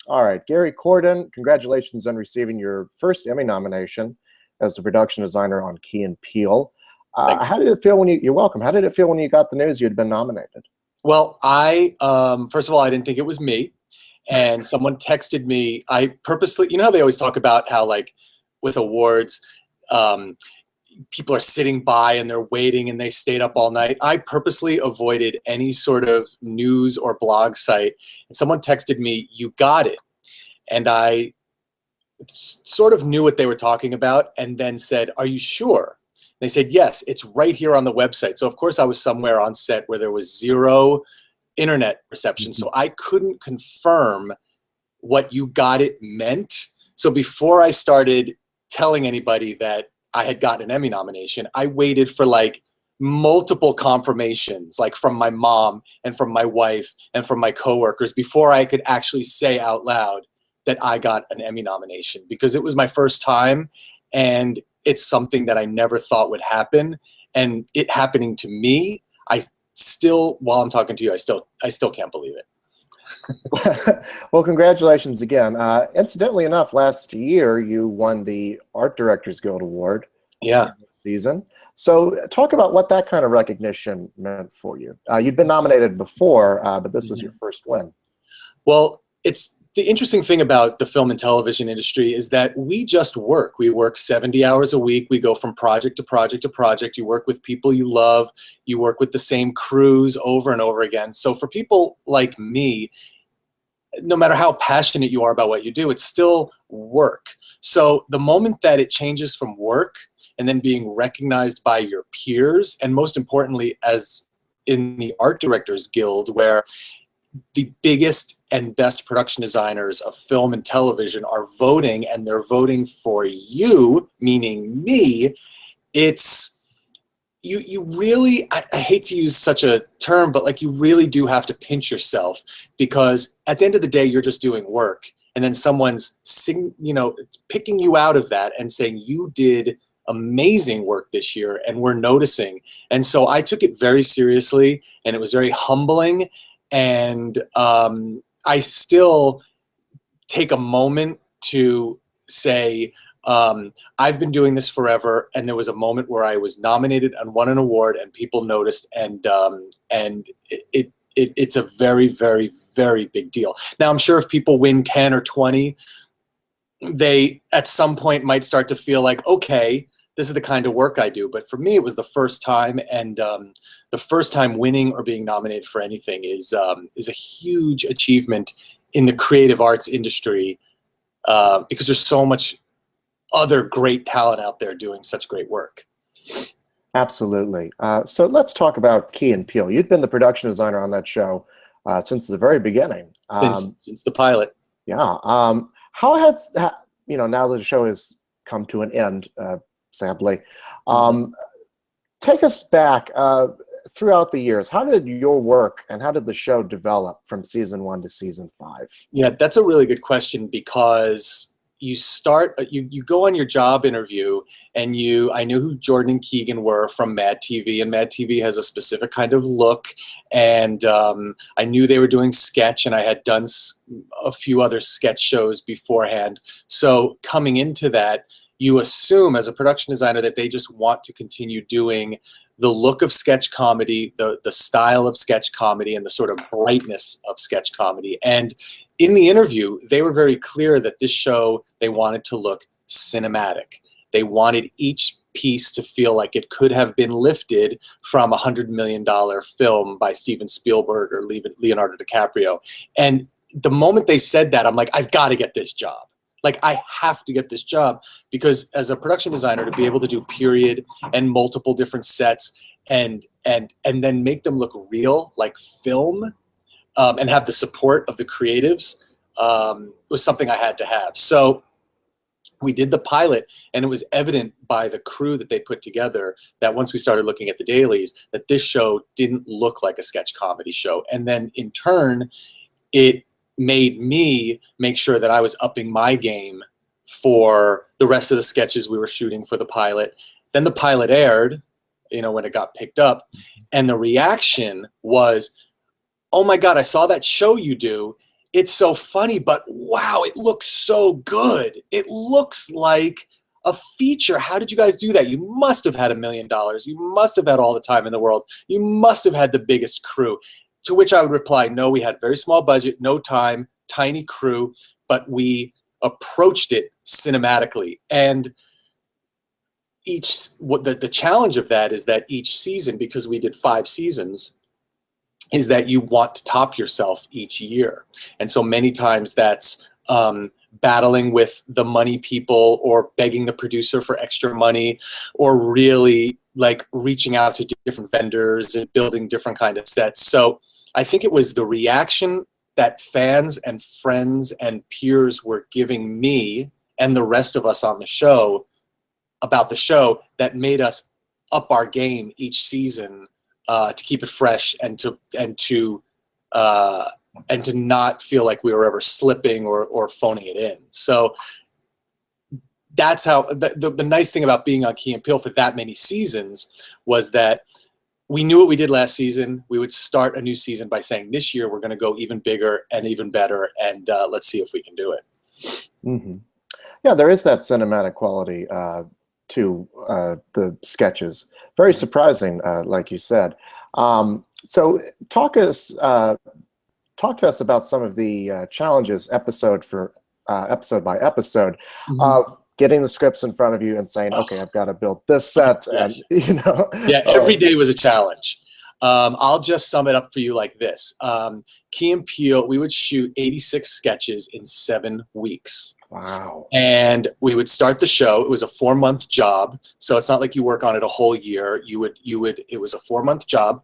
All right, Gary Kordan, congratulations on receiving your first Emmy nomination as the production designer on Key and Peele. Thank you. How did it feel when you're welcome. How did it feel when you got the news you had been nominated? Well, first of all, I didn't think it was me. And someone texted me. I purposely, you know how they always talk about how, like, with awards, um, people are sitting by and they're waiting and they stayed up all night. I purposely avoided any sort of news or blog site. And someone texted me, "You got it." And I sort of knew what they were talking about and then said, "Are you sure?" They said, "Yes, it's right here on the website." So of course I was somewhere on set where there was zero internet reception. So I couldn't confirm what "you got it" meant. So before I started telling anybody that I had gotten an Emmy nomination, I waited for like multiple confirmations, like from my mom and from my wife and from my coworkers, before I could actually say out loud that I got an Emmy nomination, because it was my first time and it's something that I never thought would happen. And it happening to me, I still, while I'm talking to you, I still can't believe it. Well, congratulations again. Incidentally enough, last year you won the Art Directors Guild Award. Yeah. This season. So talk about what that kind of recognition meant for you. You'd been nominated before, but this was your first win. Well, it's the interesting thing about the film and television industry is that we just work. We work 70 hours a week. We go from project to project to project. You work with people you love. You work with the same crews over and over again. So for people like me, no matter how passionate you are about what you do, it's still work. So the moment that it changes from work and then being recognized by your peers, and most importantly, as in the Art Directors Guild, where the biggest and best production designers of film and television are voting, and they're voting for you, meaning me, it's, you really, I hate to use such a term, but like, you really do have to pinch yourself, because at the end of the day, you're just doing work. And then someone's picking you out of that and saying you did amazing work this year and we're noticing. And so I took it very seriously, and it was very humbling. And I still take a moment to say, I've been doing this forever, and there was a moment where I was nominated and won an award, and people noticed, and it's a very, very, very big deal. Now, I'm sure if people win 10 or 20, they at some point might start to feel like, okay, this is the kind of work I do. But for me, it was the first time, and the first time winning or being nominated for anything is a huge achievement in the creative arts industry, because there's so much other great talent out there doing such great work. Absolutely. So let's talk about Key and Peele. You've been the production designer on that show since the very beginning. Since the pilot. Yeah. How has, now that the show has come to an end, sadly, take us back throughout the years. How did your work and how did the show develop from season 1 to season 5? Yeah, that's a really good question, because you go on your job interview, and I knew who Jordan and Keegan were from Mad TV, and Mad TV has a specific kind of look, and I knew they were doing sketch, and I had done a few other sketch shows beforehand. So coming into that, you assume as a production designer that they just want to continue doing the look of sketch comedy, the style of sketch comedy, and the sort of brightness of sketch comedy. And in the interview, they were very clear that this show, they wanted to look cinematic. They wanted each piece to feel like it could have been lifted from a $100 million film by Steven Spielberg or Leonardo DiCaprio. And the moment they said that, I'm like, I've got to get this job. Like, I have to get this job, because as a production designer, to be able to do period and multiple different sets and then make them look real, like film, and have the support of the creatives, was something I had to have. So we did the pilot, and it was evident by the crew that they put together that once we started looking at the dailies, that this show didn't look like a sketch comedy show. And then in turn, it made me make sure that I was upping my game for the rest of the sketches we were shooting for the pilot. Then the pilot aired, when it got picked up, and the reaction was, "Oh my God, I saw that show you do. it's so funny, but wow, it looks so good. It looks like a feature. How did you guys do that? You must have had $1 million. You must have had all the time in the world. You must have had the biggest crew. To which I would reply, no, we had very small budget, no time, tiny crew, but we approached it cinematically. And the challenge of that is that each season, because we did 5 seasons, is that you want to top yourself each year. And so many times that's battling with the money people, or begging the producer for extra money, or really like reaching out to different vendors and building different kind of sets. So I think it was the reaction that fans and friends and peers were giving me and the rest of us on the show about the show that made us up our game each season, to keep it fresh and to not feel like we were ever slipping or phoning it in. So that's how the nice thing about being on Key and Peele for that many seasons was that we knew what we did last season. We would start a new season by saying, this year we're going to go even bigger and even better, and let's see if we can do it. Mm-hmm. Yeah, there is that cinematic quality to the sketches. Very surprising, like you said. So talk to us about some of the challenges episode by episode, mm-hmm. of getting the scripts in front of you and saying, okay, I've got to build this set. Yes. And, yeah, every day was a challenge. I'll just sum it up for you like this. Key and Peele, we would shoot 86 sketches in 7 weeks. Wow. And we would start the show. It was a 4-month job. So it's not like you work on it a whole year. It was a 4-month job.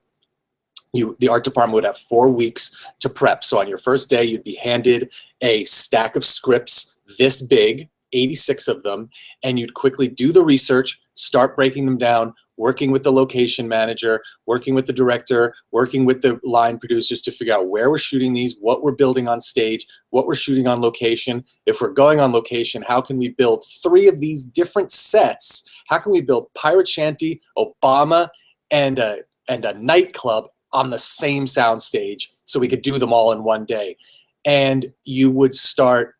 The art department would have 4 weeks to prep. So on your first day, you'd be handed a stack of scripts this big, 86 of them, and you'd quickly do the research, start breaking them down, working with the location manager, working with the director, working with the line producers to figure out where we're shooting these, what we're building on stage, what we're shooting on location. If we're going on location, how can we build 3 of these different sets? How can we build Pirate Shanty, Obama, and a nightclub on the same sound stage so we could do them all in one day? And you would start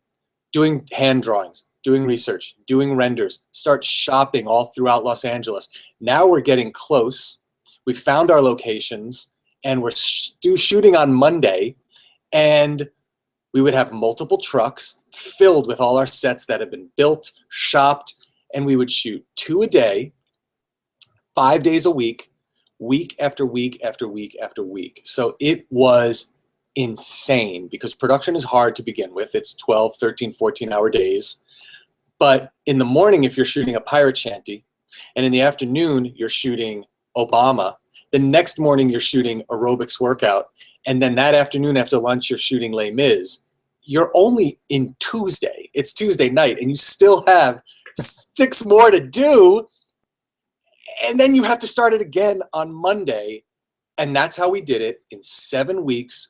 doing hand drawings, doing research, doing renders, start shopping all throughout Los Angeles. Now we're getting close. We found our locations, and we're shooting on Monday, and we would have multiple trucks filled with all our sets that have been built, shopped, and we would shoot 2 a day, 5 days a week, week after week after week after week. So it was insane because production is hard to begin with. It's 12, 13, 14-hour days. But in the morning, if you're shooting a Pirate Shanty, and in the afternoon, you're shooting Obama, the next morning, you're shooting aerobics workout, and then that afternoon after lunch, you're shooting Les Mis, you're only in Tuesday. It's Tuesday night, and you still have 6 more to do, and then you have to start it again on Monday, and that's how we did it in 7 weeks,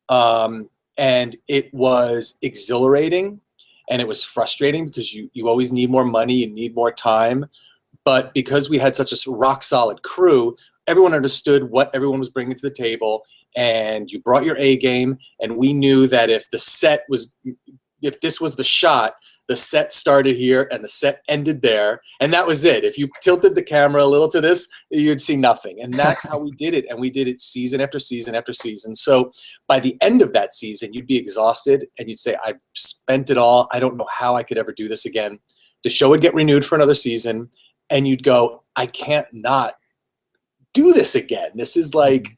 and it was exhilarating. And it was frustrating because you always need more money, you need more time. But because we had such a rock solid crew, everyone understood what everyone was bringing to the table, and you brought your A game. And we knew that if this was the shot, the set started here and the set ended there, and that was it. If you tilted the camera a little to this, you'd see nothing. And that's how we did it. And we did it season after season after season. So by the end of that season, you'd be exhausted and you'd say, I've spent it all. I don't know how I could ever do this again. The show would get renewed for another season, and you'd go, I can't not do this again. This is like,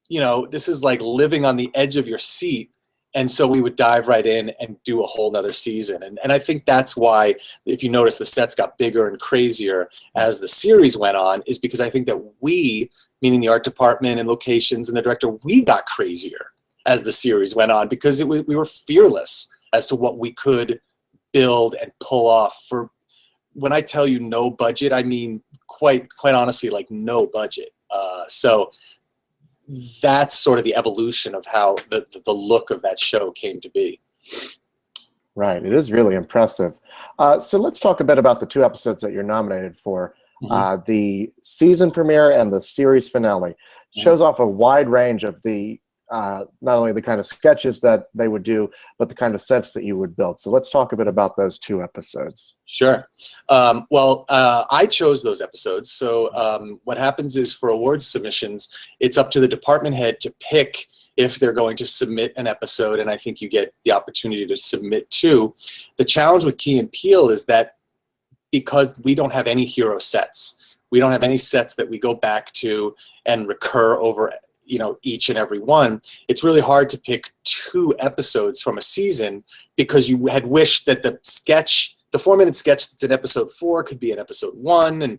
this is like living on the edge of your seat. And so we would dive right in and do a whole nother season. And I think that's why, if you notice, the sets got bigger and crazier as the series went on, is because I think that we, meaning the art department and locations and the director, we got crazier as the series went on because we were fearless as to what we could build and pull off. For when I tell you no budget, I mean quite honestly, like no budget. So that's sort of the evolution of how the look of that show came to be. Right. It is really impressive. So let's talk a bit about the 2 episodes that you're nominated for. Mm-hmm. The season premiere and the series finale shows off a wide range of the not only the kind of sketches that they would do, but the kind of sets that you would build. So let's talk a bit about those 2 episodes. Sure. I chose those episodes. So what happens is for awards submissions, it's up to the department head to pick if they're going to submit an episode, and I think you get the opportunity to submit 2. The challenge with Key and Peele is that because we don't have any hero sets, we don't have any sets that we go back to and recur over, each and every one, it's really hard to pick 2 episodes from a season, because you had wished that the 4-minute sketch that's in episode 4 could be in episode 1. And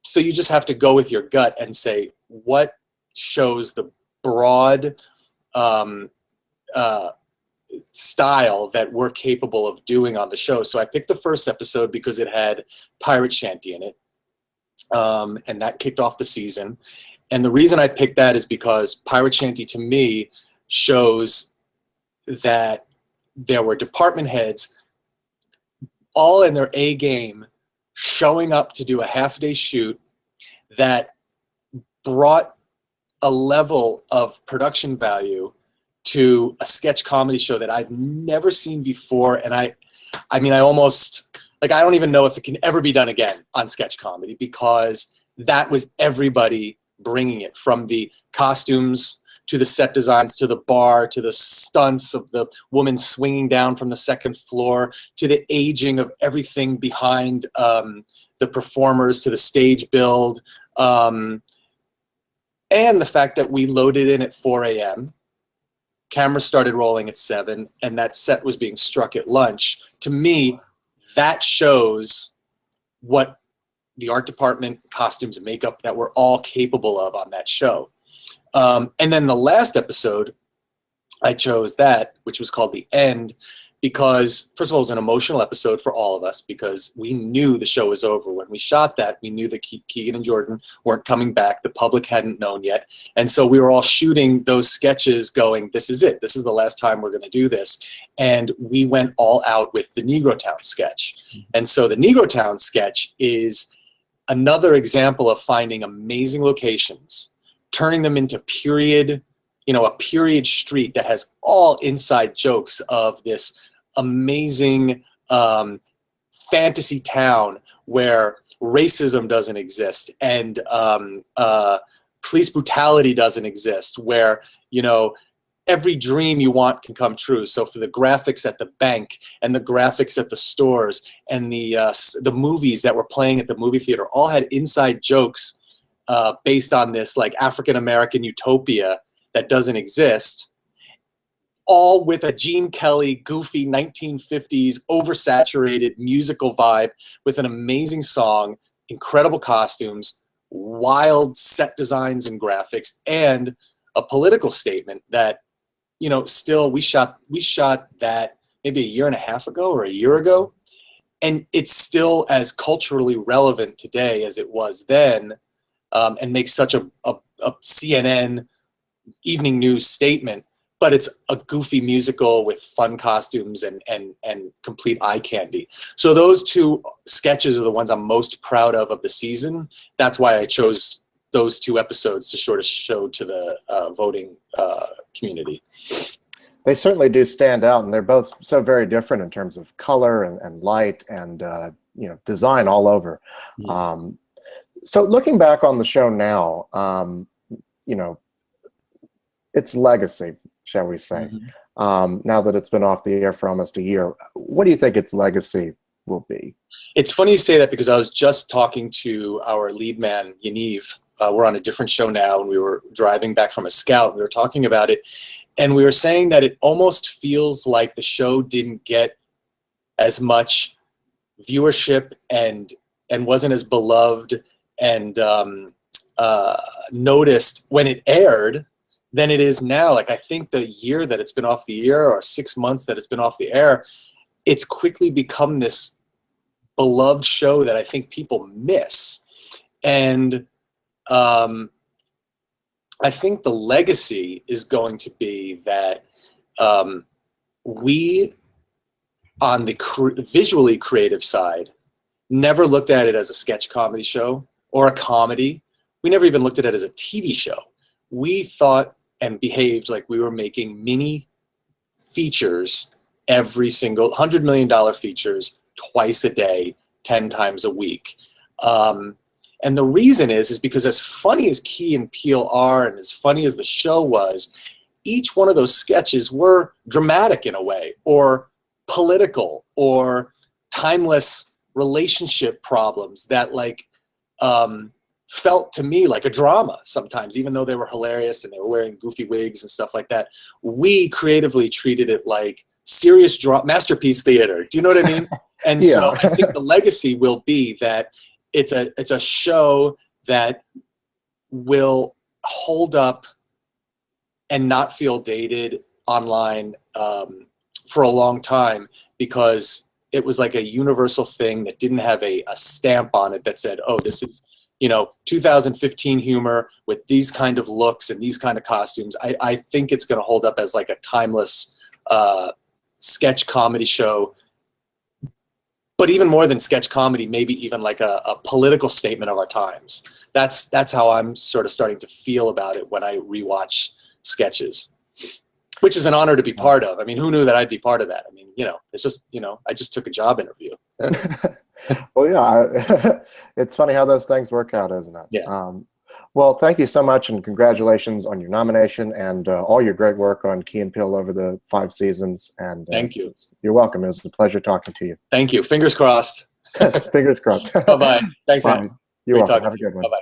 so you just have to go with your gut and say, what shows the broad style that we're capable of doing on the show. So I picked the first episode because it had Pirate Shanty in it. And that kicked off the season. And the reason I picked that is because Pirate Shanty, to me, shows that there were department heads all in their A game, showing up to do a half-day shoot that brought a level of production value to a sketch comedy show that I've never seen before. And I almost, I don't even know if it can ever be done again on sketch comedy, because that was everybody bringing it, from the costumes to the set designs, to the bar, to the stunts of the woman swinging down from the 2nd floor, to the aging of everything behind the performers, to the stage build, and the fact that we loaded in at 4 a.m., cameras started rolling at 7, and that set was being struck at lunch. To me, that shows what the art department, costumes, and makeup that we're all capable of on that show. And then the last episode, I chose that, which was called The End, because, first of all, it was an emotional episode for all of us, because we knew the show was over. When we shot that, we knew that Keegan and Jordan weren't coming back. The public hadn't known yet. And so we were all shooting those sketches going, this is it. This is the last time we're going to do this. And we went all out with the Negro Town sketch. And so the Negro Town sketch is another example of finding amazing locations, turning them into period, a period street that has all inside jokes of this amazing fantasy town where racism doesn't exist, and police brutality doesn't exist, where every dream you want can come true. So for the graphics at the bank, and the graphics at the stores, and the movies that were playing at the movie theater all had inside jokes based on this African American utopia that doesn't exist, all with a Gene Kelly goofy 1950s oversaturated musical vibe, with an amazing song, incredible costumes, wild set designs and graphics, and a political statement that, still we shot that maybe a year and a half ago or a year ago, and it's still as culturally relevant today as it was then, and makes such a CNN evening news statement. But it's a goofy musical with fun costumes and complete eye candy. So those 2 sketches are the ones I'm most proud of the season. That's why I chose those 2 episodes to sort of show to the voting community. They certainly do stand out, and they're both so very different in terms of color and light and design all over. Yeah. So looking back on the show now, its legacy, shall we say, now that it's been off the air for almost a year, what do you think its legacy will be? It's funny you say that, because I was just talking to our lead man, Yaniv. We're on a different show now, and we were driving back from a scout. We were talking about it, and we were saying that it almost feels like the show didn't get as much viewership and wasn't as beloved and noticed when it aired than it is now. I think the year that it's been off the air, or 6 months that it's been off the air, it's quickly become this beloved show that I think people miss. And I think the legacy is going to be that we, on the visually creative side, never looked at it as a sketch comedy show or a comedy. We never even looked at it as a TV show. We thought and behaved like we were making mini features every single $100 million features twice a day, 10 times a week. And the reason is because as funny as Key and Peele are, and as funny as the show was, each one of those sketches were dramatic in a way, or political, or timeless relationship problems that like felt to me like a drama sometimes, even though they were hilarious and they were wearing goofy wigs and stuff like that. We creatively treated it like serious masterpiece theater. Do you know what I mean? And Yeah. so I think the legacy will be that it's a show that will hold up and not feel dated online for a long time, because it was like a universal thing that didn't have a stamp on it that said, oh, this is, 2015 humor with these kind of looks and these kind of costumes. I think it's going to hold up as like a timeless sketch comedy show, but even more than sketch comedy, maybe even like a political statement of our times. That's how I'm sort of starting to feel about it when I rewatch sketches, which is an honor to be part of. I mean, who knew that I'd be part of that? I mean, it's just, I just took a job interview. Well, yeah, it's funny how those things work out, isn't it? Yeah. Well, thank you so much, and congratulations on your nomination and all your great work on Key and Peele over the 5 seasons. And thank you. You're welcome. It was a pleasure talking to you. Thank you. Fingers crossed. Fingers crossed. Bye-bye. Thanks, man. You're Great welcome. talking Have a to you. good one. Bye-bye.